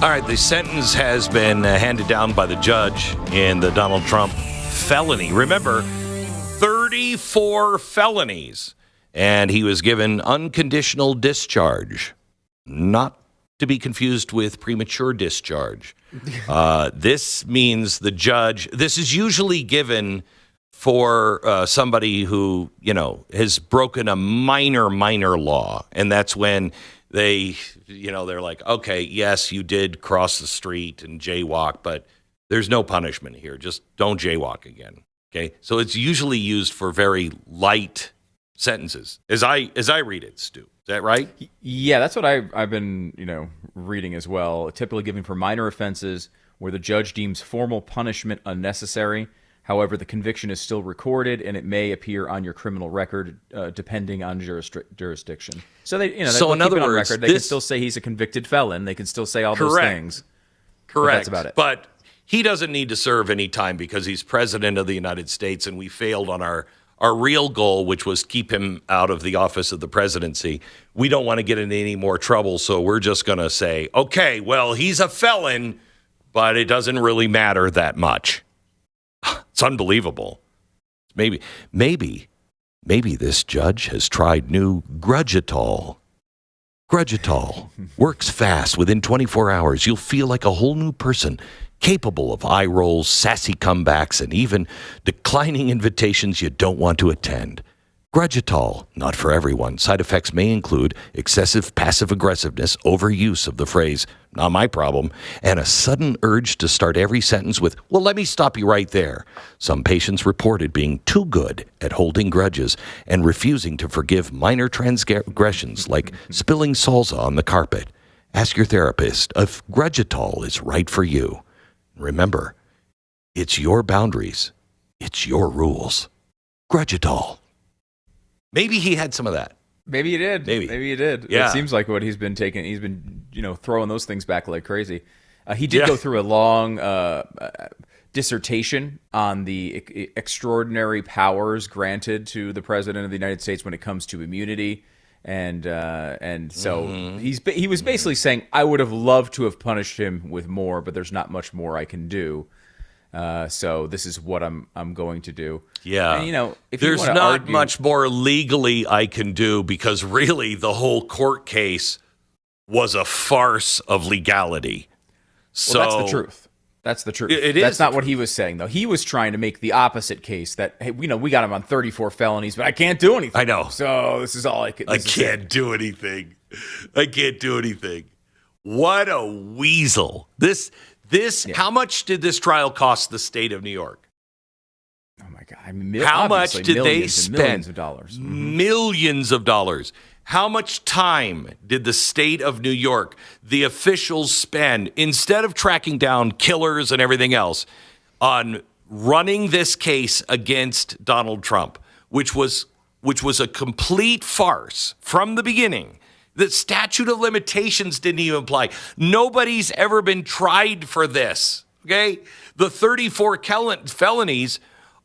All right, the sentence has been handed down by the judge in the Donald Trump felony. Remember, 34 felonies. And he was given unconditional discharge, not to be confused with premature discharge. This means the judge, this is usually given for somebody who, has broken a minor law. And that's when they're like, okay, yes, you did cross the street and jaywalk, but there's no punishment here. Just don't jaywalk again. Okay. So it's usually used for very light sentences, as I read it, Stu. Is that right? Yeah, that's what I've been, reading as well. Typically given for minor offenses where the judge deems formal punishment unnecessary. However, the conviction is still recorded, and it may appear on your criminal record, depending on jurisdiction. So they, so in other words, record. They can still say he's a convicted felon. They can still say all those things. Correct. But that's about it. But he doesn't need to serve any time because he's president of the United States, and we failed on our real goal, which was keep him out of the office of the presidency. We don't want to get into any more trouble, so we're just going to say, okay, well, he's a felon, but it doesn't really matter that much. It's unbelievable. Maybe this judge has tried new Grudgeatol. Grudgeatol works fast. Within 24 hours, you'll feel like a whole new person, capable of eye rolls, sassy comebacks, and even declining invitations you don't want to attend. Grudgeatol, not for everyone. Side effects may include excessive passive aggressiveness, overuse of the phrase, not my problem, and a sudden urge to start every sentence with, well, let me stop you right there. Some patients reported being too good at holding grudges and refusing to forgive minor transgressions like spilling salsa on the carpet. Ask your therapist if Grudgeatol is right for you. Remember, it's your boundaries. It's your rules. Grudgeatol. Maybe he had some of that. Maybe he did. Maybe he did. Yeah. It seems like what he's been taking. He's been, throwing those things back like crazy. He did go through a long dissertation on the extraordinary powers granted to the president of the United States when it comes to immunity. And so he was basically saying, I would have loved to have punished him with more, but there's not much more I can do. So this is what I'm going to do. Yeah. And, if there's you not much more legally I can do because really the whole court case was a farce of legality. So that's the truth. That's the truth. That's not what he was saying, though. He was trying to make the opposite case that, hey, we got him on 34 felonies, but I can't do anything. I know. So this is all I can. I can't do anything. I can't do anything. What a weasel. How much did this trial cost the state of New York? Oh, my God. How much did they spend? Millions of dollars. Mm-hmm. Millions of dollars. How much time did the state of New York, the officials, spend, instead of tracking down killers and everything else, on running this case against Donald Trump, which was a complete farce from the beginning? The statute of limitations didn't even apply. Nobody's ever been tried for this, okay? The 34 felonies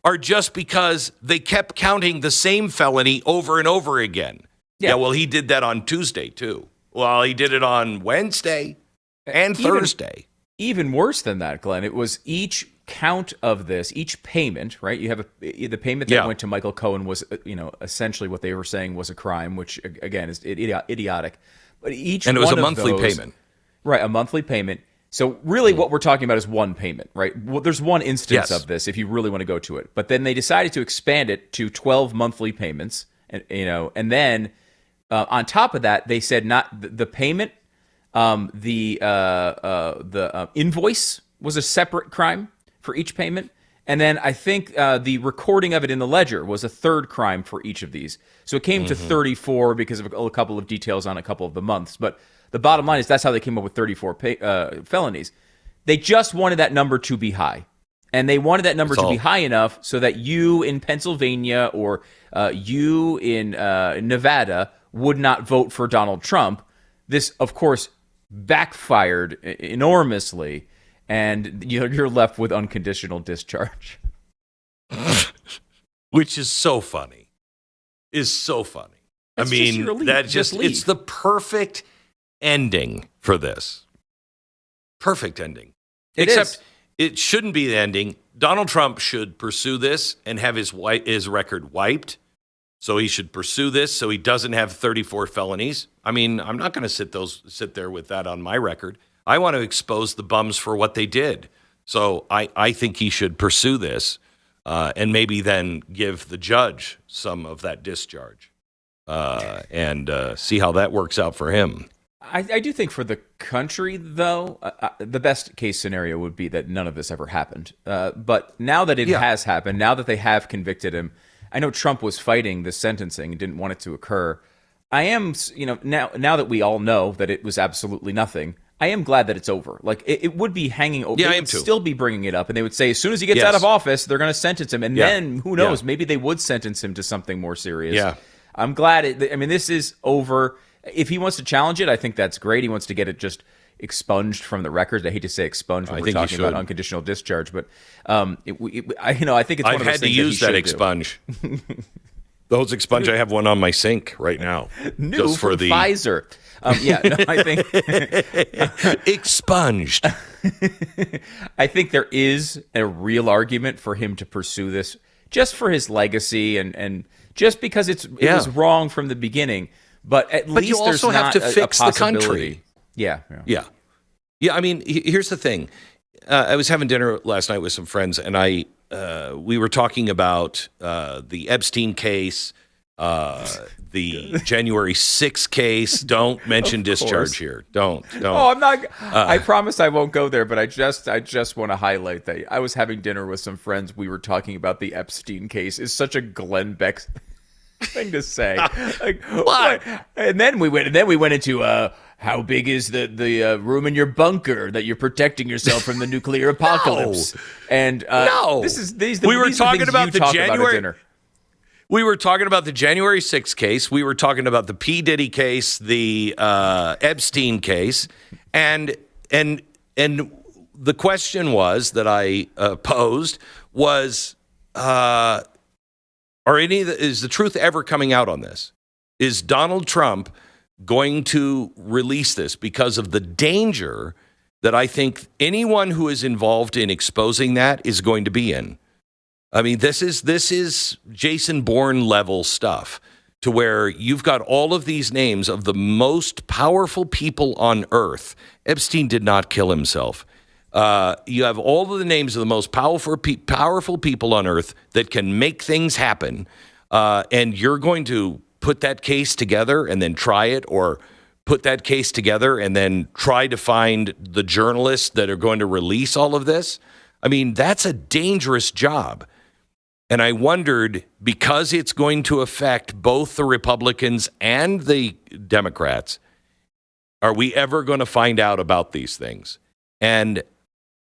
are just because they kept counting the same felony over and over again. Yeah, well, he did that on Tuesday, too. Well, he did it on Wednesday and Thursday. Even worse than that, Glenn, it was each count of this, each payment, right? You have the payment that went to Michael Cohen was, essentially what they were saying was a crime, which, again, is idiotic. But and it was a monthly payment. Right, a monthly payment. So really what we're talking about is one payment, right? Well, there's one instance of this if you really want to go to it. But then they decided to expand it to 12 monthly payments, and then on top of that, they said not the payment, the invoice was a separate crime for each payment. And then I think the recording of it in the ledger was a third crime for each of these. So it came to 34 because of a couple of details on a couple of the months. But the bottom line is that's how they came up with 34 felonies. They just wanted that number to be high. And they wanted that number to be high enough so that you in Pennsylvania or you in Nevada would not vote for Donald Trump. This, of course, backfired enormously, and you're left with unconditional discharge. Which is so funny. It's the perfect ending for this. Perfect ending. It Except is. it shouldn't be the ending. Donald Trump should pursue this and have his record wiped. So he should pursue this so he doesn't have 34 felonies. I mean, I'm not going to sit there with that on my record. I want to expose the bums for what they did. So I think he should pursue this and maybe then give the judge some of that discharge and see how that works out for him. I do think for the country, though, the best case scenario would be that none of this ever happened. But now that it has happened, now that they have convicted him, I know Trump was fighting the sentencing and didn't want it to occur. I am, now that we all know that it was absolutely nothing, I am glad that it's over. Like, it would be hanging over. Yeah, they I am would too. still be bringing it up, and they would say, as soon as he gets out of office, they're going to sentence him. And then, who knows, maybe they would sentence him to something more serious. Yeah. I'm glad. This is over. If he wants to challenge it, I think that's great. He wants to get it just expunged from the record. I hate to say expunged when we're talking about unconditional discharge, but I think it's one I've of those had things to use that do. expunge. Those expunge, I have one on my sink right now. New just for from the Pfizer. I think expunged. I think there is a real argument for him to pursue this just for his legacy and just because it was wrong from the beginning. But at least you also there's have not to fix the possibility. country. Yeah. I mean, here's the thing. I was having dinner last night with some friends, and we were talking about the Epstein case, the January 6th case. Don't mention discharge here. Don't. Oh, I'm not. I promise I won't go there. But I just want to highlight that I was having dinner with some friends. We were talking about the Epstein case. It's such a Glenn Beck thing to say. Like, what? And then we went into how big is the room in your bunker that you're protecting yourself from the nuclear apocalypse? And we were talking about the January. We were talking about the January 6th case. We were talking about the P. Diddy case, the Epstein case, and the question was that I posed was, is the truth ever coming out on this? Is Donald Trump going to release this because of the danger that I think anyone who is involved in exposing that is going to be in? I mean, this is Jason Bourne level stuff, to where you've got all of these names of the most powerful people on earth. Epstein did not kill himself. You have all of the names of the most powerful people on earth that can make things happen, and you're going to put that case together and then try it, or put that case together and then try to find the journalists that are going to release all of this. I mean, that's a dangerous job. And I wondered, because it's going to affect both the Republicans and the Democrats, are we ever going to find out about these things? And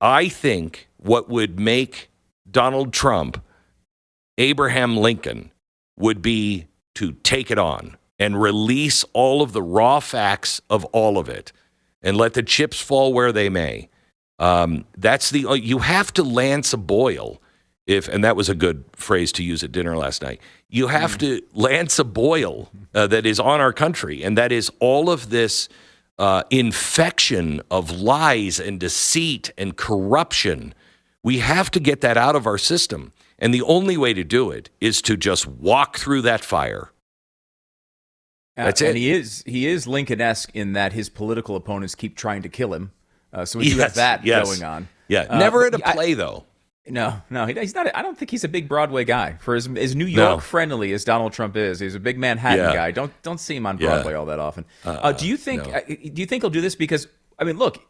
I think what would make Donald Trump Abraham Lincoln would be to take it on and release all of the raw facts of all of it and let the chips fall where they may. You have to lance a boil. And that was a good phrase to use at dinner last night. You have to lance a boil that is on our country, and that is all of this infection of lies and deceit and corruption. We have to get that out of our system, and the only way to do it is to just walk through that fire. That's it. And he is Lincoln-esque in that his political opponents keep trying to kill him. So we do have that going on. Yeah, never at a play, though. No, he's not. I don't think he's a big Broadway guy. For as New York friendly as Donald Trump is, he's a big Manhattan guy. Don't see him on Broadway all that often. Do you think he'll do this? Because I mean, look,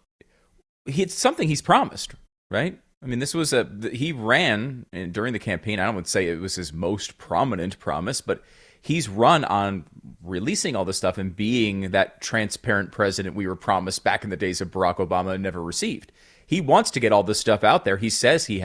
it's something he's promised, right? I mean, this was he ran during the campaign. I don't would say it was his most prominent promise, but he's run on releasing all this stuff and being that transparent president we were promised back in the days of Barack Obama and never received. He wants to get all this stuff out there. He says he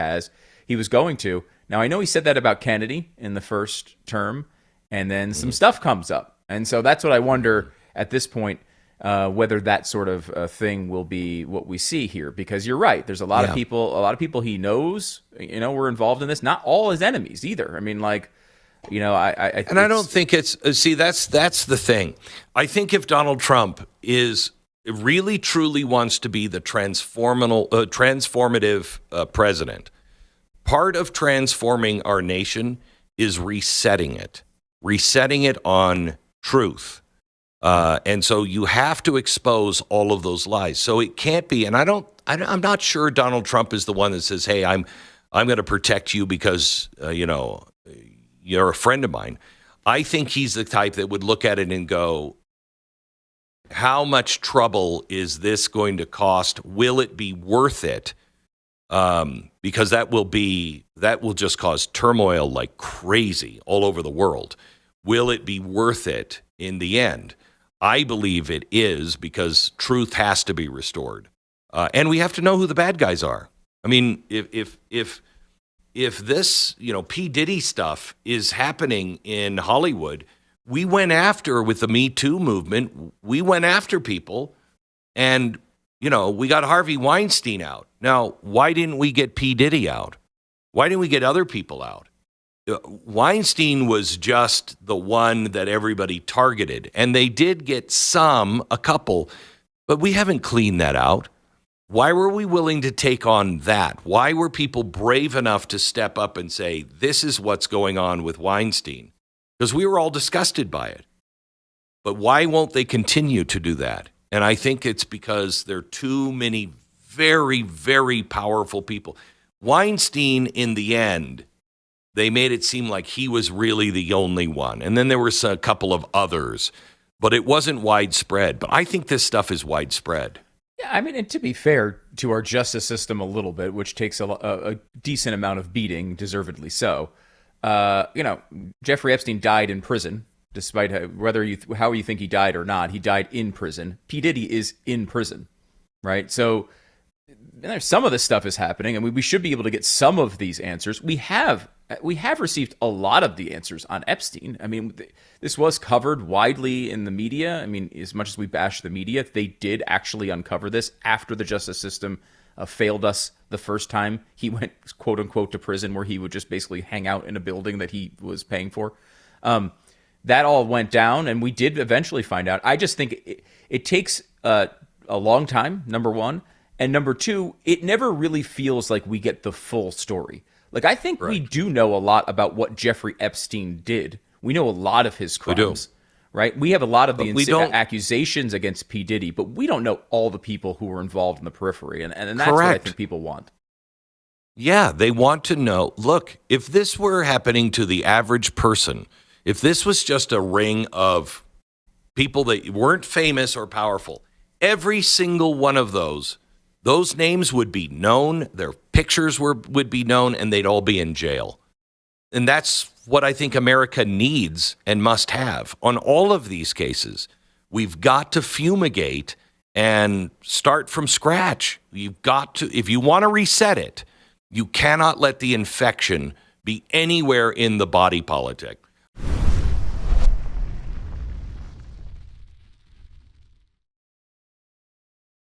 was going to. Now, I know he said that about Kennedy in the first term, and then some stuff comes up. And so that's what I wonder at this point, whether that sort of thing will be what we see here. Because you're right. There's a lot of people he knows, were involved in this. Not all his enemies either. I mean, like, I don't think it's, that's the thing. I think if Donald Trump is really truly wants to be the transformative president, part of transforming our nation is resetting it on truth. And so you have to expose all of those lies. So it can't be, and I'm not sure Donald Trump is the one that says, hey, I'm going to protect you because, you're a friend of mine. I think he's the type that would look at it and go, how much trouble is this going to cost? Will it be worth it? Because that will just cause turmoil like crazy all over the world. Will it be worth it in the end? I believe it is, because truth has to be restored, and we have to know who the bad guys are. I mean, if this P. Diddy stuff is happening in Hollywood, we went after, with the Me Too movement, we went after people, and we got Harvey Weinstein out. Now, why didn't we get P. Diddy out? Why didn't we get other people out? Weinstein was just the one that everybody targeted, and they did get a couple, but we haven't cleaned that out. Why were we willing to take on that? Why were people brave enough to step up and say, this is what's going on with Weinstein? Because we were all disgusted by it. But why won't they continue to do that? And I think it's because there are too many very, very powerful people. Weinstein, in the end, they made it seem like he was really the only one. And then there were a couple of others, but it wasn't widespread. But I think this stuff is widespread. Yeah, I mean, and to be fair to our justice system a little bit, which takes a decent amount of beating, deservedly so. Jeffrey Epstein died in prison, despite how you think he died or not. He died in prison. P. Diddy is in prison, right? So some of this stuff is happening, and we should be able to get some of these answers. We have received a lot of the answers on Epstein. I mean, this was covered widely in the media. I mean, as much as we bash the media, they did actually uncover this after the justice system failed us the first time he went, quote unquote, to prison, where he would just basically hang out in a building that he was paying for. That all went down, and we did eventually find out. I just think it takes a long time, number one. And number two, it never really feels like we get the full story. Like, I think we do know a lot about what Jeffrey Epstein did. We know a lot of his crimes. We do. Right? We have a lot of the accusations against P. Diddy, but we don't know all the people who were involved in the periphery. And that's what I think people want. Yeah, they want to know, look, if this were happening to the average person, if this was just a ring of people that weren't famous or powerful, every single one of those names would be known, their pictures would be known, and they'd all be in jail. And that's what I think America needs and must have on all of these cases. We've got to fumigate and start from scratch. You've got to, if you want to reset it, you cannot let the infection be anywhere in the body politic.